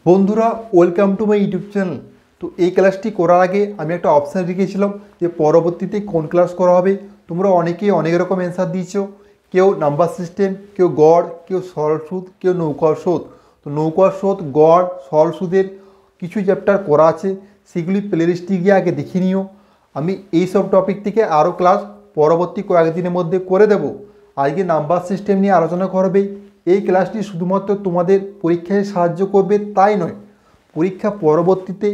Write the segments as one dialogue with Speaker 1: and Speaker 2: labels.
Speaker 1: বন্ধুরা, welcome to my YouTube channel. তো এই ক্লাসটি করার আগে আমি একটা অপশান রেখেছিলাম যে পরবর্তীতে কোন ক্লাস করা হবে। তোমরা অনেকেই অনেক রকম অ্যান্সার দিয়েছো, কেউ নাম্বার সিস্টেম, কেউ গড়, কেউ সরল সুদ, কেউ নৌকার সুদ। তো নৌকার সুদ, গড়, সরল সুদের কিছু চ্যাপ্টার করা আছে, সেগুলি প্লেলিস্টে গিয়ে আগে দেখে নিও। আমি এই সব টপিক থেকে আরও ক্লাস পরবর্তী কয়েকদিনের মধ্যে করে দেব। আজকে নাম্বার সিস্টেম নিয়ে আলোচনা করবে। এই ক্লাসটি শুধুমাত্র তোমাদের পরীক্ষায় সাহায্য করবে তাই নয়, পরীক্ষা পরবর্তীতে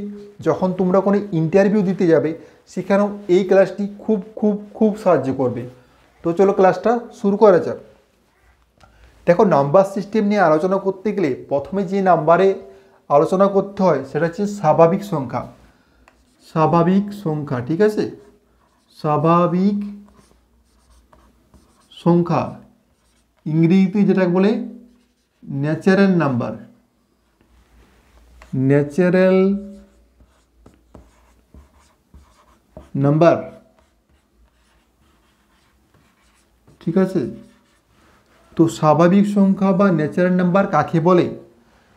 Speaker 1: যখন তোমরা কোনো ইন্টারভিউ দিতে যাবে সেখানেও এই ক্লাসটি খুব খুব খুব সাহায্য করবে। তো চলো ক্লাসটা শুরু করা যাক। দেখো, নাম্বার সিস্টেম নিয়ে আলোচনা করতে গেলে প্রথমে যে নাম্বারে আলোচনা করতে হয় সেটা হচ্ছে স্বাভাবিক সংখ্যা। স্বাভাবিক সংখ্যা, ঠিক আছে? স্বাভাবিক সংখ্যা, ইংরেজিতে যেটা বলে ন্যাচারাল নাম্বার। ন্যাচারাল নাম্বার, ঠিক আছে? তো স্বাভাবিক সংখ্যা বা ন্যাচারাল নাম্বার কাকে বলে?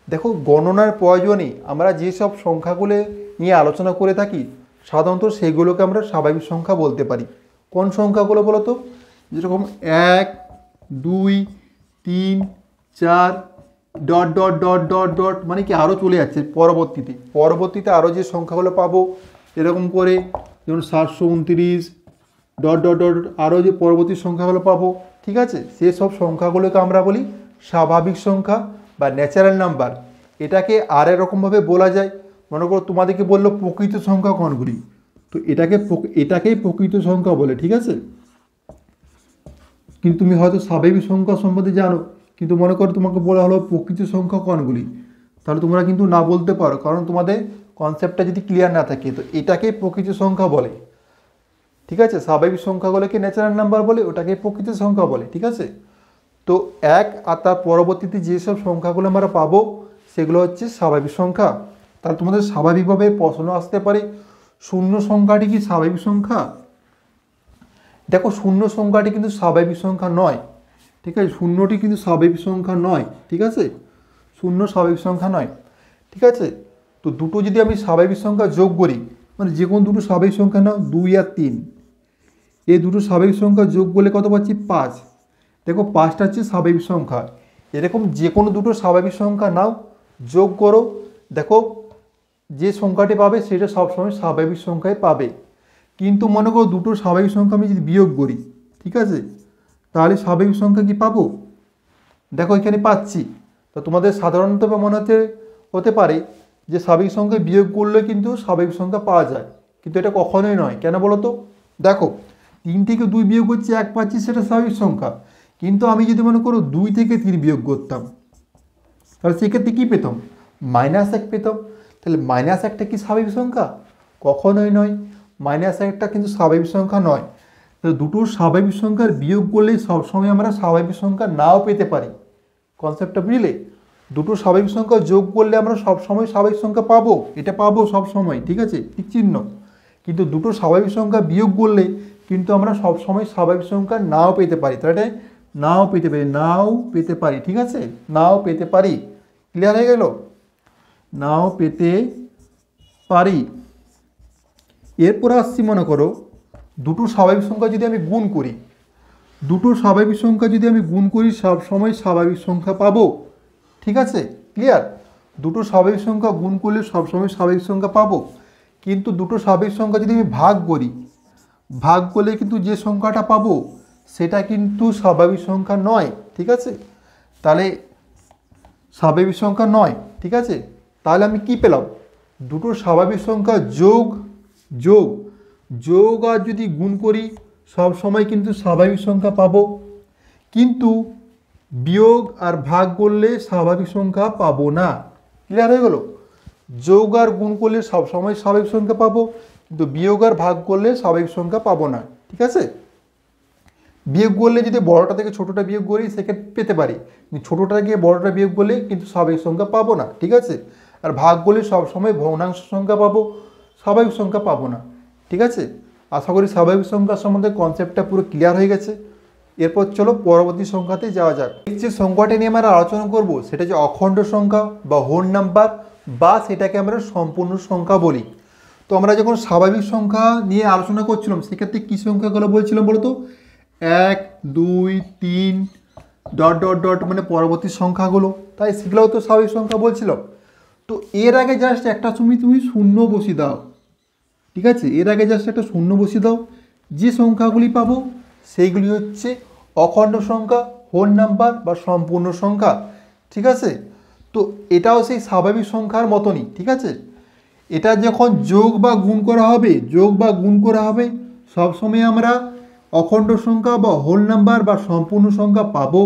Speaker 1: দেখো, গণনার প্রয়োজনে আমরা যেসব সংখ্যাগুলো নিয়ে আলোচনা করে থাকি সাধারণত সেগুলোকে আমরা স্বাভাবিক সংখ্যা বলতে পারি। কোন সংখ্যাগুলো বলো তো? যেরকম 1, 2, 3, 4 dot dot dot dot dot, মানে কি আরও চলে যাচ্ছে পরবর্তীতে আরও যে সংখ্যাগুলো পাবো এরকম করে, যেমন 729 ডট ডট ডট, আরও যে পরবর্তী সংখ্যাগুলো পাবো, ঠিক আছে? সেসব সংখ্যাগুলোকে আমরা বলি স্বাভাবিক সংখ্যা বা ন্যাচারাল নাম্বার। এটাকে আর এরকমভাবে বলা যায়, মনে করো তোমাদেরকে বললো প্রকৃত সংখ্যা কোনগুলি, তো এটাকেই প্রকৃত সংখ্যা বলে, ঠিক আছে? কিন্তু তুমি হয়তো স্বাভাবিক সংখ্যা সম্বন্ধে জানো, কিন্তু মনে করো তোমাকে বলা হলো প্রকৃত সংখ্যা কোনগুলি, তাহলে তোমরা কিন্তু না বলতে পারো, কারণ তোমাদের কনসেপ্টটা যদি ক্লিয়ার না থাকে। তো এটাকেই প্রকৃত সংখ্যা বলে, ঠিক আছে? স্বাভাবিক সংখ্যাগুলোকে ন্যাচারাল নাম্বার বলে, ওটাকে প্রকৃত সংখ্যা বলে, ঠিক আছে? তো 1 আর তার পরবর্তীতে যেসব সংখ্যাগুলো আমরা পাবো সেগুলো হচ্ছে স্বাভাবিক সংখ্যা। তাহলে তোমাদের স্বাভাবিকভাবে প্রশ্ন আসতে পারে, শূন্য সংখ্যাটি কি স্বাভাবিক সংখ্যা? দেখো, শূন্য সংখ্যাটি কিন্তু স্বাভাবিক সংখ্যা নয়, ঠিক আছে? শূন্যটি কিন্তু স্বাভাবিক সংখ্যা নয়, ঠিক আছে? শূন্য স্বাভাবিক সংখ্যা নয়, ঠিক আছে? তো দুটো যদি আমি স্বাভাবিক সংখ্যা যোগ করি, মানে যে কোনো দুটো স্বাভাবিক সংখ্যা নাও, 2 আর 3, এই দুটো স্বাভাবিক সংখ্যা যোগ করলে কত পাচ্ছি? 5। দেখো, 5টা হচ্ছে স্বাভাবিক সংখ্যা। এরকম যে কোনো দুটো স্বাভাবিক সংখ্যা নাও, যোগ করো, দেখো যে সংখ্যাটি পাবে সেটা সবসময় স্বাভাবিক সংখ্যায় পাবে। কিন্তু মনে করো দুটো স্বাভাবিক সংখ্যা আমি যদি বিয়োগ করি, ঠিক আছে, তাহলে স্বাভাবিক সংখ্যা কি পাবো? দেখো এখানে পাচ্ছি। তো তোমাদের সাধারণত মনে হতে পারে যে স্বাভাবিক সংখ্যা বিয়োগ করলে কিন্তু স্বাভাবিক সংখ্যা পাওয়া যায়, কিন্তু এটা কখনোই নয়। কেন বলো তো? দেখো, 3 থেকে 2 বিয়োগ করছি, 1 পাচ্ছি, সেটা স্বাভাবিক সংখ্যা। কিন্তু আমি যদি মনে করো 2 থেকে 3 বিয়োগ করতাম, তাহলে সেক্ষেত্রে কী পেতাম? -1 পেতাম। তাহলে -1টা কি স্বাভাবিক সংখ্যা? কখনোই নয়। -1টা কিন্তু স্বাভাবিক সংখ্যা নয়। তো দুটো স্বাভাবিক সংখ্যার বিয়োগ করলে সবসময় আমরা স্বাভাবিক সংখ্যা নাও পেতে পারি। কনসেপ্টটা বুঝলে? দুটো স্বাভাবিক সংখ্যা যোগ করলে আমরা সবসময় স্বাভাবিক সংখ্যা পাবো, এটা পাবো সবসময়, ঠিক আছে, ঠিক চিহ্ন। কিন্তু দুটো স্বাভাবিক সংখ্যা বিয়োগ করলে কিন্তু আমরা সবসময় স্বাভাবিক সংখ্যা নাও পেতে পারি। তাহলে নাও পেতে পারি, ঠিক আছে? নাও পেতে পারি। ক্লিয়ার হয়ে গেল? নাও পেতে পারি। এরপর আসছি, মনে করো দুটো স্বাভাবিক সংখ্যা যদি আমি গুণ করি, সবসময় স্বাভাবিক সংখ্যা পাবো, ঠিক আছে? ক্লিয়ার? দুটো স্বাভাবিক সংখ্যা গুণ করলে সবসময় স্বাভাবিক সংখ্যা পাবো। কিন্তু দুটো স্বাভাবিক সংখ্যা যদি আমি ভাগ করলে কিন্তু যে সংখ্যাটা পাবো সেটা কিন্তু স্বাভাবিক সংখ্যা নয়, ঠিক আছে? তাহলে স্বাভাবিক সংখ্যা নয়, ঠিক আছে? তাহলে আমি কি পেলাম? দুটো স্বাভাবিক সংখ্যা যোগ আর যদি গুণ করি সব সময় কিন্তু স্বাভাবিক সংখ্যা পাবো, কিন্তু বিয়োগ আর ভাগ করলে স্বাভাবিক সংখ্যা পাবো না। ক্লিয়ার হয়ে গেল? যোগ আর গুণ করলে সবসময় স্বাভাবিক সংখ্যা পাবো, কিন্তু বিয়োগ আর ভাগ করলে স্বাভাবিক সংখ্যা পাবো না, ঠিক আছে? বিয়োগ করলে যদি বড়টা থেকে ছোটোটা বিয়োগ করি সেক্ষেত্রে পেতে পারি, কিন্তু ছোটোটা থেকে বড়টা বিয়োগ করলে কিন্তু স্বাভাবিক সংখ্যা পাবো না, ঠিক আছে? আর ভাগ করলে সবসময় ভগ্নাংশ সংখ্যা পাবো, স্বাভাবিক সংখ্যা পাবো না, ঠিক আছে? আশা করি স্বাভাবিক সংখ্যা সম্বন্ধে কনসেপ্টটা পুরো ক্লিয়ার হয়ে গেছে। এরপর চলো পরবর্তী সংখ্যাতে যাওয়া যাক। যে সংখ্যাটা নিয়ে আমরা আলোচনা করব সেটা যে অখণ্ড সংখ্যা বা হোল নাম্বার বা সেটাকে আমরা সম্পূর্ণ সংখ্যা বলি। তো আমরা যখন স্বাভাবিক সংখ্যা নিয়ে আলোচনা করছিলাম সেক্ষেত্রে কী সংখ্যাগুলো বলছিলাম বলো তো, 1 2 3 ডট ডট ডট মানে পরবর্তী সংখ্যাগুলো, তাই সেগুলোও তো স্বাভাবিক সংখ্যা বলছিলাম। তো এর আগে জাস্ট একটা তুমি শূন্য বসিয়ে দাও, ঠিক আছে, এর আগে জাস্ট একটা শূন্য বসিয়ে দাও, যে সংখ্যাগুলি পাবো সেইগুলি হচ্ছে অখণ্ড সংখ্যা, হোল নাম্বার বা সম্পূর্ণ সংখ্যা, ঠিক আছে। তো এটাও সেই স্বাভাবিক সংখ্যার মতনই, ঠিক আছে। এটা যখন যোগ বা গুণ করা হবে, যোগ বা গুণ করা হবে, সবসময় আমরা অখণ্ড সংখ্যা বা হোল নাম্বার বা সম্পূর্ণ সংখ্যা পাবো।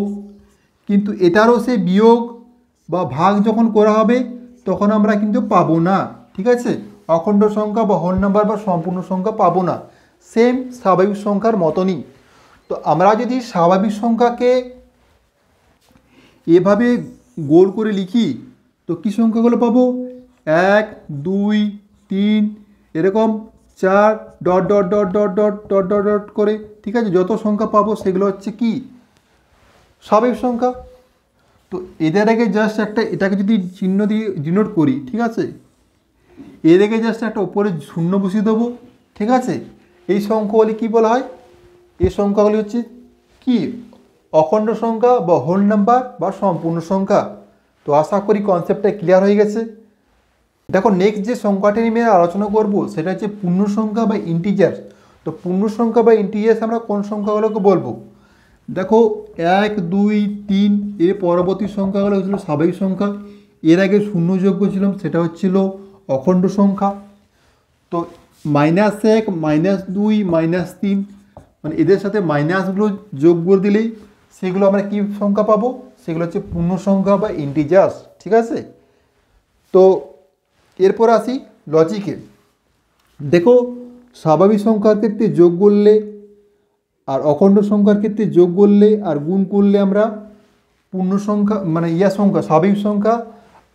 Speaker 1: কিন্তু এটারও সেই বিয়োগ বা ভাগ যখন করা হবে তখন আমরা কিন্তু পাবো না, ঠিক আছে, অখণ্ড সংখ্যা বা হোল নাম্বার বা সম্পূর্ণ সংখ্যা পাবো না, সেম স্বাভাবিক সংখ্যার মতনই। তো আমরা যদি স্বাভাবিক সংখ্যাকে এভাবে গোল করে লিখি তো কী সংখ্যাগুলো পাবো, 1 2 3 এরকম 4 dot dot dot dot dot dot dot dot করে, ঠিক আছে, যত সংখ্যা পাবো সেগুলো হচ্ছে কি স্বাভাবিক সংখ্যা। তো এদের আগে জাস্ট একটা এটাকে যদি চিহ্ন দিয়ে ডিনোট করি, ঠিক আছে, এর আগে জাস্ট একটা উপরে শূন্য বসিয়ে দেবো, ঠিক আছে। এই সংখ্যাগুলি কী বলা হয়, এই সংখ্যাগুলি হচ্ছে কি অখণ্ড সংখ্যা বা হোল নাম্বার বা সম্পূর্ণ সংখ্যা। তো আশা করি কনসেপ্টটা ক্লিয়ার হয়ে গেছে। দেখো নেক্সট যে সংখ্যাটি নিয়ে আলোচনা করব সেটা হচ্ছে পূর্ণ সংখ্যা বা ইন্টিজার। তো পূর্ণ সংখ্যা বা ইন্টিজার্স আমরা কোন সংখ্যাগুলোকে বলবো, দেখো 1 2 3 এর পরবর্তী সংখ্যাগুলো হচ্ছিল স্বাভাবিক সংখ্যা, এর আগে শূন্য যোগ করেছিলাম সেটা হচ্ছিল অখণ্ড সংখ্যা। তো -1 -2 -3 মানে এদের সাথে মাইনাসগুলো যোগ করে দিলেই সেগুলো আমরা কী সংখ্যা পাবো, সেগুলো হচ্ছে পূর্ণ সংখ্যা বা ইন্টিজার্স, ঠিক আছে। তো এরপর আসি লজিকে। দেখো স্বাভাবিক সংখ্যার ক্ষেত্রে যোগ করলে আর অখণ্ড সংখ্যার ক্ষেত্রে যোগ করলে আর গুণ করলে আমরা পূর্ণ সংখ্যা মানে সংখ্যা স্বাভাবিক সংখ্যা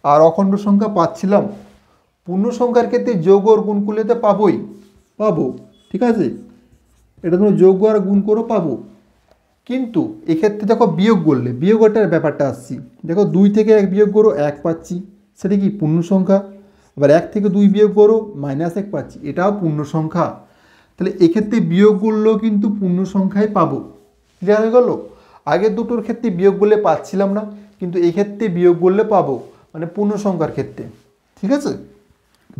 Speaker 1: আর অখণ্ড সংখ্যা পাচ্ছিলাম। পূর্ণ সংখ্যার ক্ষেত্রে যোগ আর গুণ করলে তো পাবো, ঠিক আছে, এটা তোমরা যোগ আর গুণ করো পাবো। কিন্তু এক্ষেত্রে দেখো বিয়োগ করলে, বিয়োগটার ব্যাপারটা আসছি, দেখো 2 থেকে 1 বিয়োগ করো 1 পাচ্ছি, সেটা কি পূর্ণ সংখ্যা। আবার 1 থেকে 2 বিয়োগ করো -1 পাচ্ছি, এটাও পূর্ণ সংখ্যা। তাহলে এক্ষেত্রে বিয়োগ করলেও কিন্তু পূর্ণ সংখ্যায় পাবো। ক্লিয়ার হয়ে গেল। আগের দুটোর ক্ষেত্রে বিয়োগ করলে পাচ্ছিলাম না, কিন্তু এই ক্ষেত্রে বিয়োগ করলে পাবো, মানে পূর্ণ সংখ্যার ক্ষেত্রে, ঠিক আছে।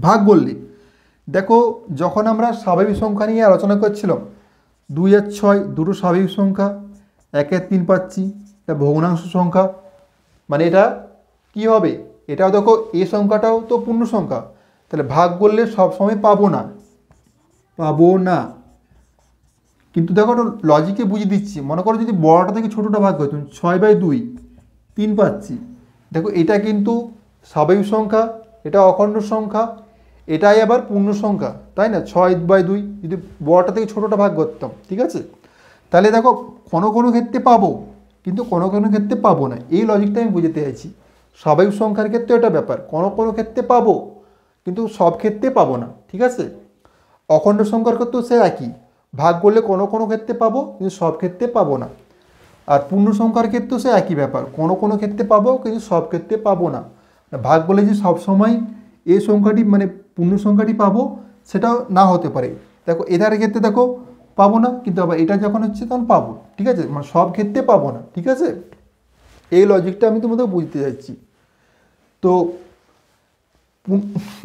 Speaker 1: ভাগ করলে দেখো যখন আমরা স্বাভাবিক সংখ্যা নিয়ে আলোচনা করছিলাম 2 আর 6 দুটো স্বাভাবিক সংখ্যা, 1 আর 3 পাচ্ছি, এটা ভগ্নাংশ সংখ্যা, মানে এটা কি হবে, এটাও দেখো এই সংখ্যাটাও তো পূর্ণ সংখ্যা, তাহলে ভাগ করলে সবসময় পাবো না। কিন্তু দেখো লজিকে বুঝিয়ে দিচ্ছি, মনে করো যদি বড়টা থেকে ছোটোটা ভাগ করতাম 6/2 3 পাচ্ছি, দেখো এটা কিন্তু স্বাভাবিক সংখ্যা, এটা অখণ্ড সংখ্যা, এটাই আবার পূর্ণ সংখ্যা, তাই না, 6/2 যদি বড়টা থেকে ছোটোটা ভাগ করতাম, ঠিক আছে। তাহলে দেখো কোনো ক্ষেত্রে পাবো কিন্তু কোনো ক্ষেত্রে পাবো না, এই লজিকটা আমি বুঝতে চাইছি। স্বাভাবিক সংখ্যার ক্ষেত্রে এটা ব্যাপার, কোনো ক্ষেত্রে পাবো কিন্তু সব ক্ষেত্রে পাবো না, ঠিক আছে। অখণ্ড সংখ্যার ক্ষেত্রেও সে একই, ভাগ করলে কোনো ক্ষেত্রে পাবো কিন্তু সব ক্ষেত্রে পাবো না। আর পূর্ণ সংখ্যার ক্ষেত্রেও সে একই ব্যাপার, কোনো ক্ষেত্রে পাবো কিন্তু সব ক্ষেত্রে পাবো না। ভাগ করলে যে সবসময় এই সংখ্যাটি মানে পূর্ণ সংখ্যাটি পাবো সেটাও না হতে পারে। দেখো এটার ক্ষেত্রে দেখো পাবো না, কিন্তু আবার এটা যখন হচ্ছে তখন পাবো, ঠিক আছে, মানে সব ক্ষেত্রে পাবো না, ঠিক আছে। এই লজিকটা আমি তোমাদের বুঝতে যাচ্ছি। তো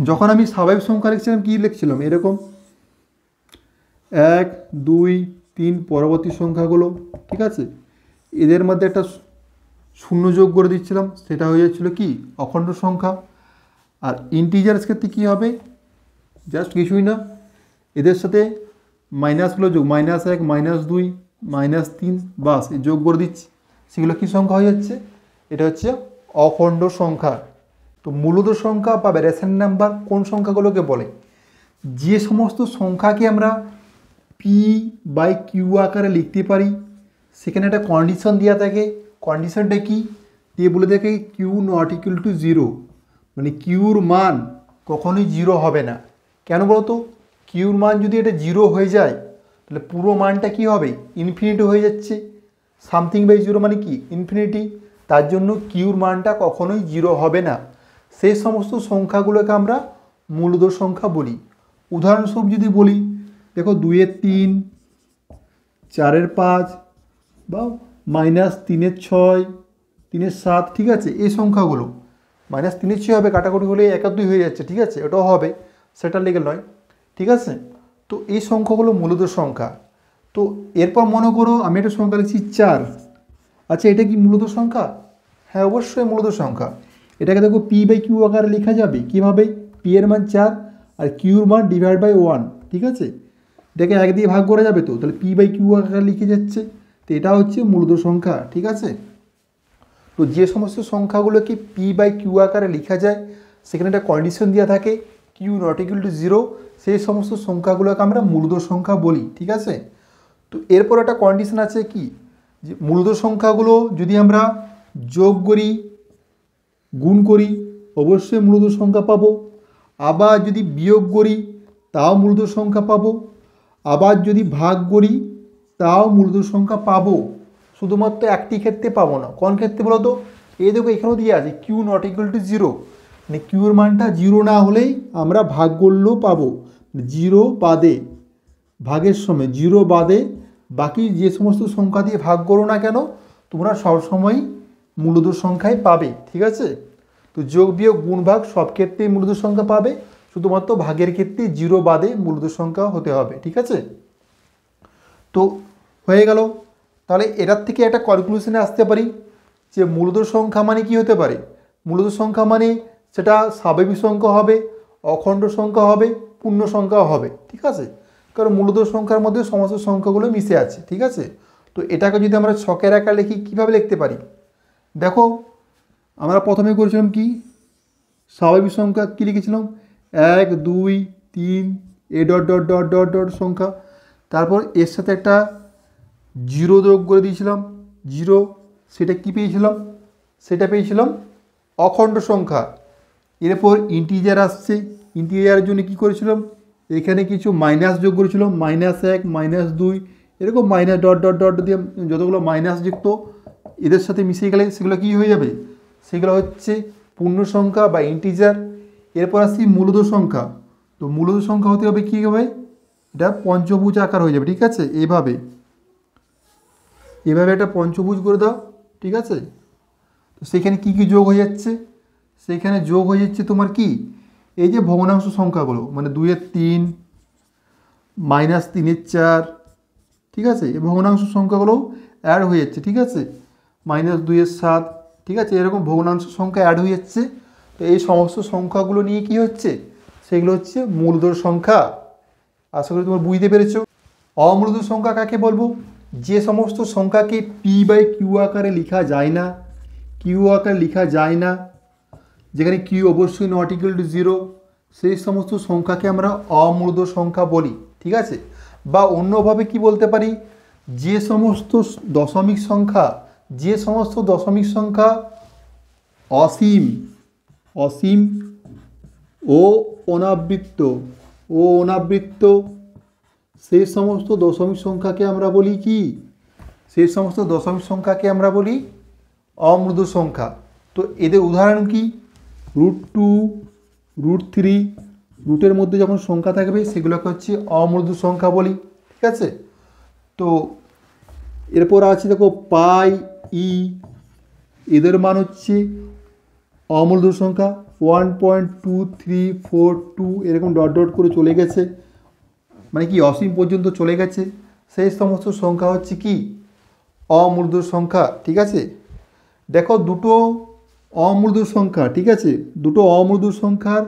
Speaker 1: যখন আমি স্বাভাবিক সংখ্যা লিখছিলাম কী লিখছিলাম এরকম 1 2 3 পরবর্তী সংখ্যাগুলো, ঠিক আছে, এদের মধ্যে একটা শূন্য যোগ করে দিচ্ছিলাম, সেটা হয়ে যাচ্ছিলো কি অখণ্ড সংখ্যা। আর ইন্টিজার্স ক্ষেত্রে কী হবে, জাস্ট কিছুই না, এদের সাথে মাইনাসগুলো যোগ -1 -2 -3 বাস যোগ করে দিচ্ছি, সেগুলো কী সংখ্যা হয়ে যাচ্ছে, এটা হচ্ছে অখণ্ড সংখ্যা। তো মূলত সংখ্যা বা রেশন নাম্বার কোন সংখ্যাগুলোকে বলে, যে সমস্ত সংখ্যাকে আমরা P/Q আকারে লিখতে পারি, সেখানে একটা কন্ডিশন দেওয়া থাকে, কন্ডিশনটা কি দিয়ে বলে থাকে কিউ নট ইকুয়াল টু 0, মানে কিউর মান কখনোই 0 হবে না। কেন বলতো, কিউর মান যদি এটা 0 হয়ে যায় তাহলে পুরো মানটা কি হবে, ইনফিনিটি হয়ে যাচ্ছে। সামথিং বাই 0 মানে কি ইনফিনিটি, তার জন্য কিউর মানটা কখনোই 0 হবে না। সেই সমস্ত সংখ্যাগুলোকে আমরা মূলদ সংখ্যা বলি। উদাহরণস্বরূপ যদি বলি, দেখো 2-এর 3, 4-এর 5 বা -3-এর 6, 3-এর 7, ঠিক আছে, এই সংখ্যাগুলো -3-এর 6 হবে, কাটাকুটি হলে 1 আর 2 হয়ে যাচ্ছে, ঠিক আছে, ওটাও হবে, সেটা লেগে নয়, ঠিক আছে। তো এই সংখ্যাগুলো মূলদ সংখ্যা। তো এরপর মনে করো আমি একটা সংখ্যা লিখছি 4। আচ্ছা, এটা কি মূলদ সংখ্যা? হ্যাঁ, অবশ্যই মূলদ সংখ্যা। এটাকে দেখো p/q আকারে লেখা যাবে। কীভাবে? p এর মান 4 আর q এর মান /1, ঠিক আছে। এটাকে 1 দিয়ে ভাগ করা যাবে, তো তাহলে p/q আকারে লিখে যাচ্ছে। তো এটা হচ্ছে মূলদ সংখ্যা, ঠিক আছে। তো যে সমস্ত সংখ্যাগুলোকে p/q আকারে লেখা যায় সেখানে একটা কন্ডিশন দেওয়া থাকে q ≠ 0, সেই সমস্ত সংখ্যাগুলোকে আমরা মূলদ সংখ্যা বলি, ঠিক আছে। তো এরপর একটা কন্ডিশন আছে কি, যে মূলদ সংখ্যাগুলো যদি আমরা যোগ করি, গুণ করি, অবশ্যই মূলদ সংখ্যা পাবো। আবার যদি বিয়োগ করি তাও মূলদ সংখ্যা পাবো। আবার যদি ভাগ করি তাও মূলদ সংখ্যা পাবো। শুধুমাত্র একটি ক্ষেত্রে পাবো না। কোন ক্ষেত্রে বলো তো? এই দেখো এখানেও দিয়ে আছে q ≠ 0, মানে কিউর মানটা 0 না হলেই আমরা ভাগ করলেও পাবো। 0 বাদে, ভাগের সময় 0 বাদে বাকি যে সমস্ত সংখ্যা দিয়ে ভাগ করো না কেন তোমরা সবসময় মূলদ সংখ্যাই পাবে, ঠিক আছে। তো যোগ বিয়োগ গুণ ভাগ সব ক্ষেত্রেই মূলদ সংখ্যা পাবে, শুধুমাত্র ভাগের ক্ষেত্রে 0 বাদে মূলদ সংখ্যা হতে হবে, ঠিক আছে। তো হয়ে গেল। তাহলে এটার থেকে একটা কনক্লুশনে আসতে পারি যে মূলদ সংখ্যা মানে কি হতে পারে। মূলদ সংখ্যা মানে সেটা স্বাভাবিক সংখ্যা হবে, অখণ্ড সংখ্যা হবে, পূর্ণ সংখ্যাও হবে, ঠিক আছে। কারণ মূলদ সংখ্যার মধ্যে সমস্ত সংখ্যাগুলো মিশে আছে, ঠিক আছে। তো এটাকে যদি আমরা ছকের আকারে লিখি, কীভাবে লিখতে পারি? দেখো আমরা প্রথমে করেছিলাম কি, স্বাভাবিক সংখ্যা কী লিখেছিলাম, 1 2 3 A dot dot dot dot dot সংখ্যা, তারপর এর সাথে একটা 0 যোগ করে দিয়েছিলাম, 0, সেটা কি পেয়েছিলাম? সেটা পেয়েছিলাম অখণ্ড সংখ্যা। এরপর ইন্টিজার আসছে, ইন্টিজারের জন্য কি করেছিলাম, এখানে কিছু মাইনাস যোগ করেছিলাম, -1 -2 এরকম মাইনাস ডট ডট ডট দিয়ে যতগুলো মাইনাস যুক্ত এদের সাথে মিশিয়ে গেলে সেগুলো কি হয়ে যাবে, সেগুলো হচ্ছে পূর্ণ সংখ্যা বা ইন্টিজার। এরপর আসছি মূলদ সংখ্যা। তো মূলদ সংখ্যা হতে হবে কী হবে, এটা পঞ্চভুজ আকার হয়ে যাবে, ঠিক আছে। এভাবে একটা পঞ্চভুজ করে দাও, ঠিক আছে। তো সেখানে কী কী যোগ হয়ে যাচ্ছে, সেখানে যোগ হয়ে যাচ্ছে তোমার কি, এই যে ভগ্নাংশ সংখ্যাগুলো, মানে 2-এর 3 -3-এর 4, ঠিক আছে। এই ভগ্নাংশ সংখ্যাগুলো অ্যাড হয়ে যাচ্ছে, ঠিক আছে। -2-এর 7, ঠিক আছে, এরকম ভগ্নাংশ সংখ্যা অ্যাড হয়ে যাচ্ছে। তো এই সমস্ত সংখ্যাগুলো নিয়ে কি হচ্ছে, সেগুলো হচ্ছে মূলদ সংখ্যা। আশা করি তোমরা বুঝতে পেরেছো। অমূলদ সংখ্যা কাকে বলবো? যে সমস্ত সংখ্যাকে p/q আকারে লেখা যায় না, q আকারে লেখা যায় না, যেখানে q অবশ্যই ≠ 0, সেই সমস্ত সংখ্যাকে আমরা অমূলদ সংখ্যা বলি, ঠিক আছে। বা অন্যভাবে কি বলতে পারি, যে সমস্ত দশমিক সংখ্যা অসীম ও অনাবৃত্ত সেই সমস্ত দশমিক সংখ্যাকে আমরা বলি কি, সেই সমস্ত দশমিক সংখ্যাকে আমরা বলি অমূলদ সংখ্যা। তো এদের উদাহরণ কি, √2 √3, রুটের মধ্যে যখন সংখ্যা থাকবে সেগুলোকে হচ্ছে অমূলদ সংখ্যা বলি, ঠিক আছে। তো এরপর আছে দেখো পাই, এদের মান হচ্ছে অমূলদ সংখ্যা। 1.2342 এরকম ডট ডট করে চলে গেছে, মানে কি অসীম পর্যন্ত চলে গেছে, সেই সমস্ত সংখ্যা হচ্ছে কি অমূলদ সংখ্যা, ঠিক আছে। দেখো দুটো অমূলদ সংখ্যা, ঠিক আছে, দুটো অমূলদ সংখ্যার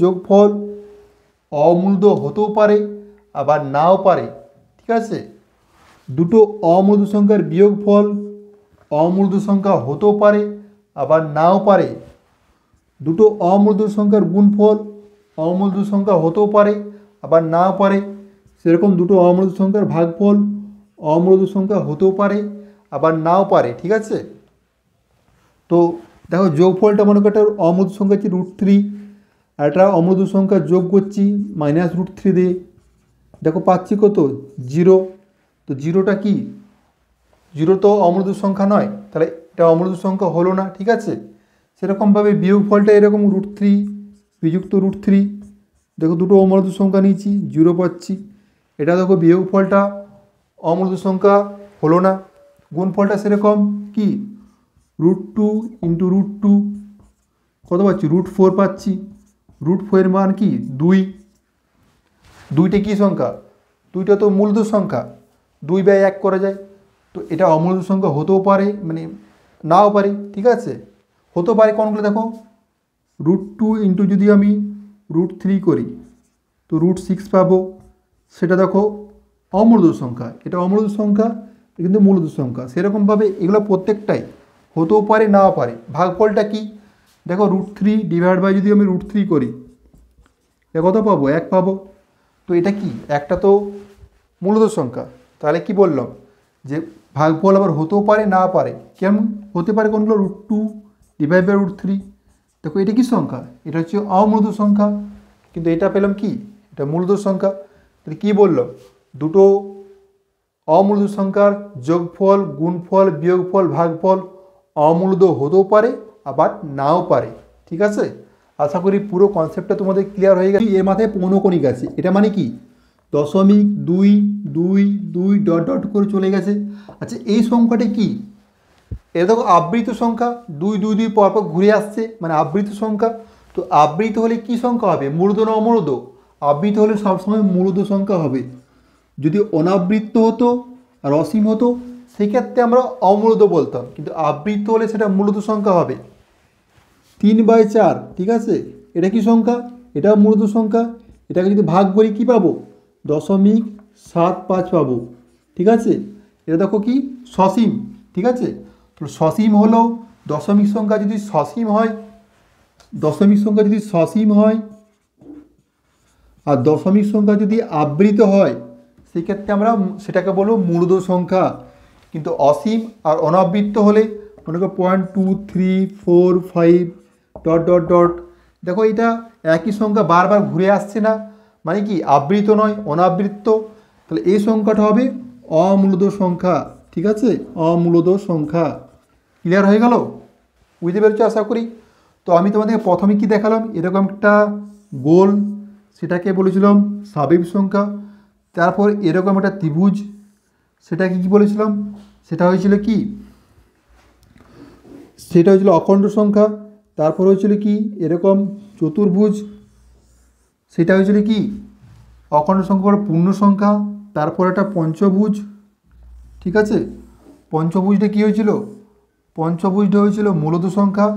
Speaker 1: যোগফল অমূলদ হতেও পারে আবার নাও পারে, ঠিক আছে। দুটো অমূলদ সংখ্যার বিয়োগফল অমূলদ সংখ্যা হতেও পারে আবার নাও পারে। দুটো অমূলদ সংখ্যার গুণফল অমূলদ সংখ্যা হতেও পারে আবার নাও পারে। সেরকম দুটো অমূলদ সংখ্যার ভাগফল অমূলদ সংখ্যা হতেও পারে আবার নাও পারে, ঠিক আছে। তো দেখো যোগফলটা মনে করো একটা অমূলদ সংখ্যা হচ্ছে √3, আর একটা অমূলদ সংখ্যা যোগ করছি -√3 দিয়ে, দেখো পাচ্ছি কত 0। তো 0টা কি, 0 তো অমূলদ সংখ্যা নয়, তাহলে এটা অমূলত সংখ্যা হলো না, ঠিক আছে। সেরকমভাবে বিয়োগফলটা এরকম √3 বিযুক্ত √3, দেখো দুটো অমূলত সংখ্যা নিয়েছি, 0 পাচ্ছি। এটা দেখো বিয়োগফলটা অমূলত সংখ্যা হলো না। গুণফলটা সেরকম কি √2 ইন্টু √2 কত পাচ্ছি √4 পাচ্ছি। √4 এর মান কি 2। 2টা কী সংখ্যা? 2টা তো মূলত সংখ্যা, 2/1 করা যায়। তো এটা অমূলত সংখ্যা হতেও পারে, মানে নাও পারে, ঠিক আছে। হতে পারে কোনগুলো দেখো, √2 ইন্টু যদি আমি √3 করি তো √6 পাবো। সেটা দেখো অমূলত সংখ্যা, এটা অমূলত সংখ্যা, কিন্তু মূলত সংখ্যা। সেরকমভাবে এগুলো প্রত্যেকটাই হতেও পারে নাও পারে। ভাগফলটা কি দেখো, √3 ডিভাইড বাই যদি আমি √3 করি এটা কত পাবো? 1 পাবো। তো এটা কি একটা তো মূলত সংখ্যা, তাহলে কি বললাম যে ভাগফল আবার হতেও পারে না পারে। কেমন হতে পারে কোনগুলো? √2 ডিভাইড বাই √3। দেখো এটা কি সংখ্যা? এটা হচ্ছে অমূলত সংখ্যা, কিন্তু এটা পেলাম কি এটা মূলত সংখ্যা। তাহলে কী বললাম, দুটো অমূলত সংখ্যার যোগফল, গুণফল, বিয়োগফল, ভাগফল অমূলত হতেও পারে আবার নাও পারে, ঠিক আছে। আশা করি পুরো কনসেপ্টটা তোমাদের ক্লিয়ার হয়ে গেছে। এর মাথায় পৌনকণিক আছে, এটা মানে কি 0.222 ডট ডট করে চলে গেছে। আচ্ছা এই সংখ্যাটা কি? এটা দেখো আবৃত সংখ্যা, 2 2 2 পরপর ঘুরে আসছে, মানে আবৃত সংখ্যা। তো আবৃত হলে কি সংখ্যা হবে? মূলত না অমূলত? আবৃত হলে সবসময় মূলত সংখ্যা হবে। যদি অনাবৃত্ত হতো আর অসীম হতো সেক্ষেত্রে আমরা অমূলত বলতাম, কিন্তু আবৃত হলে সেটা মূলত সংখ্যা হবে। 3/4, ঠিক আছে। এটা কি সংখ্যা? এটাও মূলত সংখ্যা। এটাকে যদি ভাগ করি কী পাবো? 0.75 পাবো, ঠিক আছে। এটা দেখো কি সসীম, ঠিক আছে। তো সসীম হলো দশমিক সংখ্যা যদি সসীম হয়, দশমিক সংখ্যা যদি সসীম হয় আর দশমিক সংখ্যা যদি আবৃত হয় সেক্ষেত্রে আমরা সেটাকে বলবো মূলত সংখ্যা। কিন্তু অসীম আর অনাবৃত্ত হলে মনে করো 0.234 ডট ডট ডট, দেখো এটা একই সংখ্যা বারবার ঘুরে আসছে না, মানে কি আবৃত নয় অনাবৃত্ত। তাহলে এই সংখ্যাটা হবে অমূলত সংখ্যা, ঠিক আছে, অমূলত সংখ্যা। ক্লিয়ার হয়ে গেল? বুঝতে পেরেছো আশা করি। তো আমি তোমাদেরকে প্রথমে কি দেখালাম, এরকম একটা গোল, সেটাকে বলেছিলাম স্বাভাবিক সংখ্যা। তারপর এরকম একটা ত্রিভুজ, সেটাকে কি বলেছিলাম, সেটা হয়েছিল কি, সেটা হয়েছিল অখণ্ড সংখ্যা। তারপর হয়েছিল কি এরকম চতুর্ভুজ, সেটা হয়েছিল কি অখণ্ড সংখ্যা পূর্ণ সংখ্যা। তারপর একটা পঞ্চভুজ, ঠিক আছে। পঞ্চভুজটা কী হয়েছিল? পঞ্চভুজটা হয়েছিল মূলত সংখ্যা।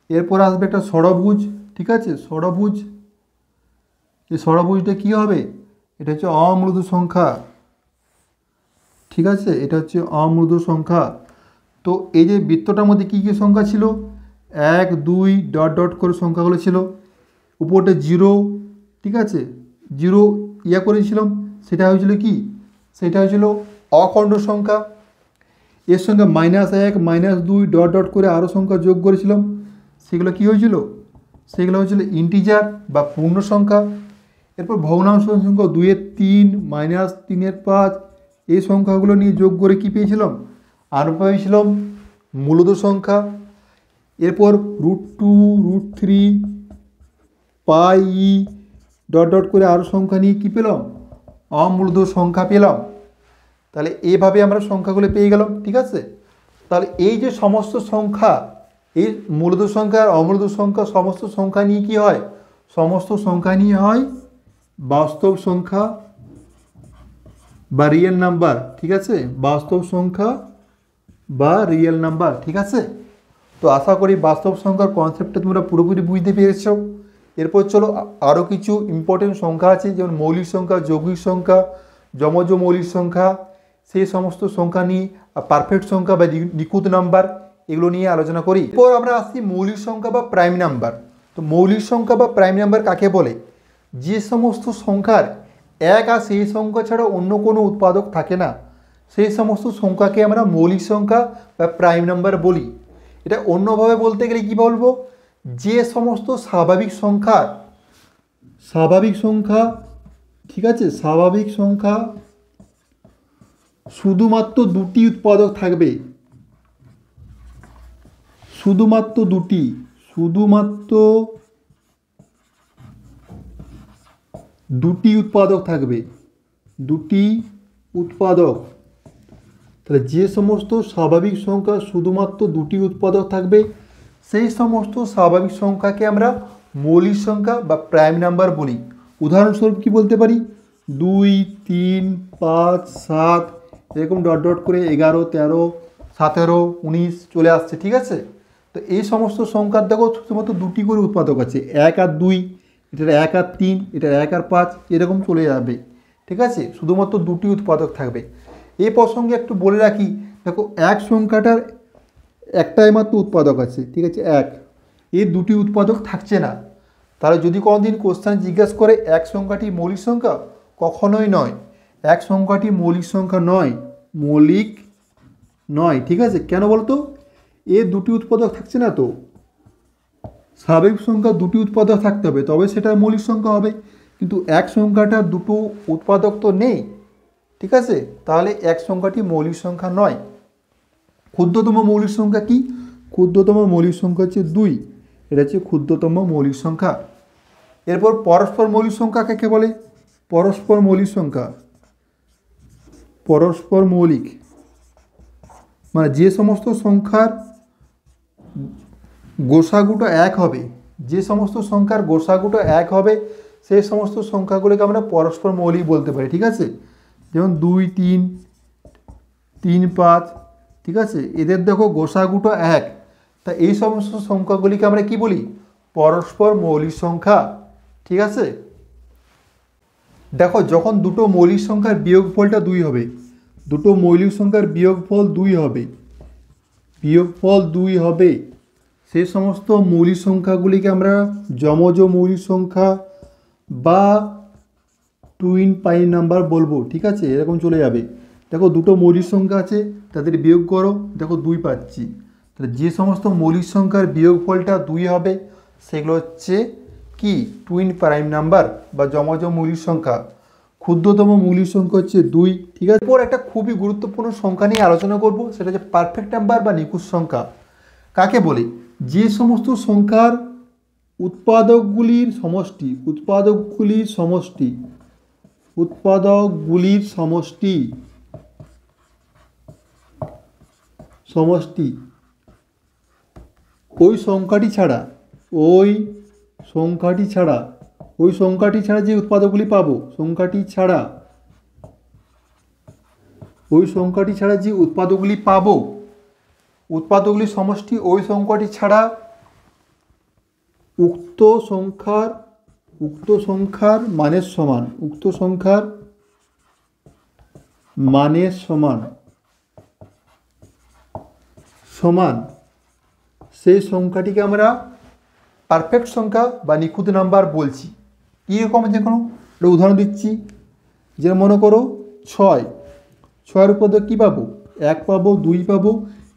Speaker 1: এরপর আসবে একটা ষড়ভুজ, ঠিক আছে, ষড়ভুজ। এই ষড়ভুজটা কী হবে? এটা হচ্ছে অমূলত সংখ্যা, ঠিক আছে, এটা হচ্ছে অমূলত সংখ্যা। তো এই যে বৃত্তটার মধ্যে কী কী সংখ্যা ছিল? 1 2 ডট ডট করে সংখ্যাগুলো ছিল। উপরটা 0, ঠিক আছে, 0 করেছিলাম, সেটা হয়েছিল কি, সেটা হয়েছিল অখণ্ড সংখ্যা। এর সঙ্গে -1 -2 ডট ডট করে আরও সংখ্যা যোগ করেছিলাম, সেগুলো কি হয়েছিল? সেগুলো হয়েছিল ইন্টিজার বা পূর্ণ সংখ্যা। এরপর ভগ্নাংশ সংখ্যা 2 এর 3 -3 এর 5, এই সংখ্যাগুলো নিয়ে যোগ করে কি পেয়েছিলাম? আর পেয়েছিলাম মূলত সংখ্যা। এরপর √2 √3 পাই ডট ডট করে আরও সংখ্যা নিয়ে কী পেলাম? অমূলত সংখ্যা পেলাম। তাহলে এভাবে আমরা সংখ্যাগুলো পেয়ে গেলাম, ঠিক আছে। তাহলে এই যে সমস্ত সংখ্যা, এই মূলত সংখ্যা আর অমূলত সংখ্যা সমস্ত সংখ্যা নিয়ে কী হয়? সমস্ত সংখ্যা নিয়ে হয় বাস্তব সংখ্যা বা রিয়েল নাম্বার, ঠিক আছে, বাস্তব সংখ্যা বা রিয়েল নাম্বার, ঠিক আছে। তো আশা করি বাস্তব সংখ্যার কনসেপ্টটা তোমরা পুরোপুরি বুঝতে পেরেছ। এরপর চলো আরও কিছু ইম্পর্টেন্ট সংখ্যা আছে, যেমন মৌলিক সংখ্যা, যৌগিক সংখ্যা, যমজ মৌলিক সংখ্যা, সেই সমস্ত সংখ্যা নিয়ে পারফেক্ট সংখ্যা বা নিখুঁত নাম্বার, এগুলো নিয়ে আলোচনা করি। এরপর আমরা আসছি মৌলিক সংখ্যা বা প্রাইম নাম্বার। তো মৌলিক সংখ্যা বা প্রাইম নাম্বার কাকে বলে? যে সমস্ত সংখ্যার এক আর সেই সংখ্যা ছাড়া অন্য কোনো উৎপাদক থাকে না, সেই সমস্ত সংখ্যাকে আমরা মৌলিক সংখ্যা বা প্রাইম নাম্বার বলি। এটা অন্যভাবে বলতে গেলে কি বলবো, যে সমস্ত স্বাভাবিক সংখ্যা, ঠিক আছে, স্বাভাবিক সংখ্যা শুধুমাত্র দুটি উৎপাদক থাকবে, শুধুমাত্র দুটি উৎপাদক থাকবে, দুটি উৎপাদক। তাহলে যে সমস্ত স্বাভাবিক সংখ্যা শুধুমাত্র দুটি উৎপাদক থাকবে সেই সমস্ত স্বাভাবিক সংখ্যাকে আমরা মৌলিক সংখ্যা বা প্রাইম নাম্বার বলি। উদাহরণস্বরূপ কি বলতে পারি, 2, 3, 5, 7 এরকম ডট ডট করে 11, 13, 17, 19 চলে আসছে, ঠিক আছে। তো এই সমস্ত সংখ্যার দেখো শুধুমাত্র দুটি করে উৎপাদক আছে, 1 আর 2, এটার 1 আর 3, এটার 1 আর 5 এরকম চলে যাবে, ঠিক আছে। শুধুমাত্র দুটি উৎপাদক থাকবে। এই প্রসঙ্গে একটু বলে রাখি, দেখো এক সংখ্যাটার একটাই মাত্র উৎপাদক আছে, ঠিক আছে, 1, এর দুটি উৎপাদক থাকছে না। তাহলে যদি কোনোদিন কোশ্চেন জিজ্ঞাসা করে এক সংখ্যাটি মৌলিক সংখ্যা, কখনোই নয়, এক সংখ্যাটি মৌলিক সংখ্যা নয়, ঠিক আছে। কেন বলতো, এর দুটি উৎপাদক থাকছে না। তো স্বাভাবিক সংখ্যা দুটি উৎপাদক থাকতে হবে তবে সেটা মৌলিক সংখ্যা হবে, কিন্তু এক সংখ্যাটার দুটো উৎপাদক তো নেই, ঠিক আছে। তাহলে এক সংখ্যাটি মৌলিক সংখ্যা নয়। ক্ষুদ্রতম মৌলিক সংখ্যা কি? ক্ষুদ্রতম মৌলিক সংখ্যা হচ্ছে 2, এটা হচ্ছে ক্ষুদ্রতম মৌলিক সংখ্যা। এরপর পরস্পর মৌলিক সংখ্যা কাকে বলে? পরস্পর মৌলিক মানে যে সমস্ত সংখ্যার গোসাগুটা এক হবে, সেই সমস্ত সংখ্যাগুলোকে আমরা পরস্পর মৌলিক বলতে পারি, ঠিক আছে। যেমন 2, 3, 3, 5, ঠিক আছে, এদের দেখো গোসাগুটা এক, তা এই সমস্ত সংখ্যাগুলিকে আমরা কি বলি? পরস্পর মৌলিক সংখ্যা, ঠিক আছে। দেখো যখন দুটো মৌলিক সংখ্যার বিয়োগফলটা 2 হবে, দুটো মৌলিক সংখ্যার বিয়োগফল 2 হবে, সেই সমস্ত মৌলিক সংখ্যাগুলিকে আমরা যমজ মৌলিক সংখ্যা বা টুইন প্রাইম নাম্বার বলবো, ঠিক আছে। এরকম চলে যাবে। দেখো দুটো মৌলিক সংখ্যা আছে, তাদের বিয়োগ করো, দেখো 2 পাচ্ছি। তাহলে যে সমস্ত মৌলিক সংখ্যার বিয়োগফলটা 2 হবে সেগুলো হচ্ছে কি? টুইন প্রাইম নাম্বার বা যমজ মৌলিক সংখ্যা। ক্ষুদ্রতম মৌলিক সংখ্যা হচ্ছে 2, ঠিক আছে। এরপর একটা খুবই গুরুত্বপূর্ণ সংখ্যা নিয়ে আলোচনা করব, সেটা হচ্ছে পারফেক্ট নাম্বার বা নিখুঁত সংখ্যা। কাকে বলে? যে সমস্ত সংখ্যার উৎপাদকগুলির সমষ্টি ওই সংখ্যাটি ছাড়া যে উৎপাদকগুলি পাবো, উৎপাদকগুলির সমষ্টি ওই সংখ্যাটি ছাড়া উক্ত সংখ্যার মানের সমান সেই সংখ্যাটিকে আমরা পারফেক্ট সংখ্যা বা নিখুঁত নাম্বার বলছি। কীরকম? দেখুন একটা উদাহরণ দিচ্ছি। যেমন মনে করো 6 উৎপাদক কী পাবো? 1 পাবো, 2 পাবো,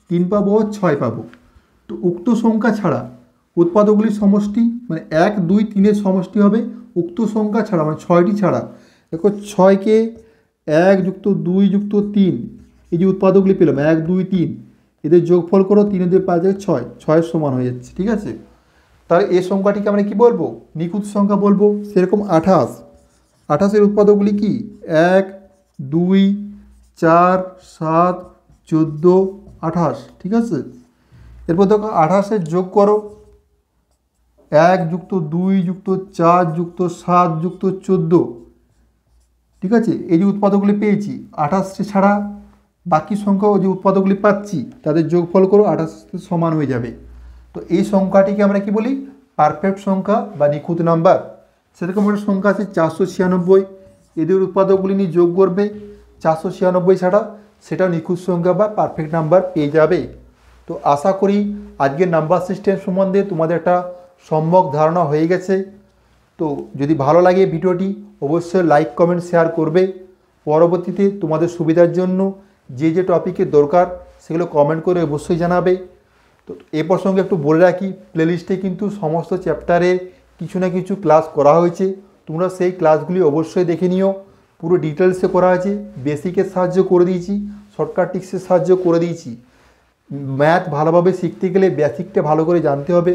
Speaker 1: 3 পাবো, 6 পাবো। তো উক্ত সংখ্যা ছাড়া উৎপাদকগুলির সমষ্টি মানে 1, 2, 3 সমষ্টি হবে উক্ত সংখ্যা ছাড়া, মানে 6টি ছাড়া। দেখো 6কে 1 + 2 + 3, এই যে উৎপাদকগুলি পেলাম 1, 2, 3, এদের যোগফল করো, 3 দিয়ে 5 যায় 6, 6 সমান হয়ে যাচ্ছে, ঠিক আছে। তাহলে এই সংখ্যাটিকে আমরা কি বলবো? নিখুঁত সংখ্যা বলবো। সেরকম 28 উৎপাদকগুলি কি? 1, 2, 4, 7, 14, 28, ঠিক আছে। এরপর দেখো 28 যোগ করো, 1 + 2 + 4 + 7 + 14, ঠিক আছে। এই যে উৎপাদকগুলি পেয়েছি 28 ছাড়া বাকি সংখ্যা যে উৎপাদকগুলি পাচ্ছি তাদের যোগফল করো, 28 সমান হয়ে যাবে। তো এই সংখ্যাটিকে আমরা কি বলি? পারফেক্ট সংখ্যা বা নিখুঁত নাম্বার। সেরকম একটা সংখ্যা আছে 496, এদের উৎপাদকগুলি নিয়ে যোগ করবে, 496 ছাড়া সেটাও নিখুঁত সংখ্যা বা পারফেক্ট নাম্বার পেয়ে যাবে। তো আশা করি আজকের নাম্বার সিস্টেম সম্বন্ধে তোমাদের একটা সম্যক ধারণা হয়ে গেছে। তো যদি ভালো লাগে ভিডিওটি অবশ্যই লাইক, কমেন্ট, শেয়ার করবে। পরবর্তীতে তোমাদের সুবিধার জন্য যে টপিকের দরকার সেগুলো কমেন্ট করে অবশ্যই জানাবে। তো এ প্রসঙ্গে একটু বলে রাখি, প্লেলিস্টে কিন্তু সমস্ত চ্যাপ্টারের কিছু না কিছু ক্লাস করা হয়েছে, তোমরা সেই ক্লাসগুলি অবশ্যই দেখে নিও। পুরো ডিটেলসে করা আছে, বেসিকের সাহায্য করে দিয়েছি, শর্টকাট টিক্সের সাহায্য করে দিয়েছি। ম্যাথ ভালোভাবে শিখতে গেলে বেসিকটা ভালো করে জানতে হবে।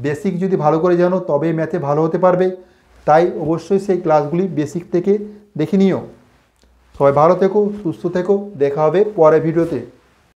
Speaker 1: বেসিক যদি ভালো করে জানো তবেই ম্যাথে ভালো হতে পারবে। তাই অবশ্যই সেই ক্লাসগুলি বেসিক থেকে দেখে নিও। সবাই ভালো থেকো, সুস্থ থেকো, দেখা হবে পরের ভিডিওতে।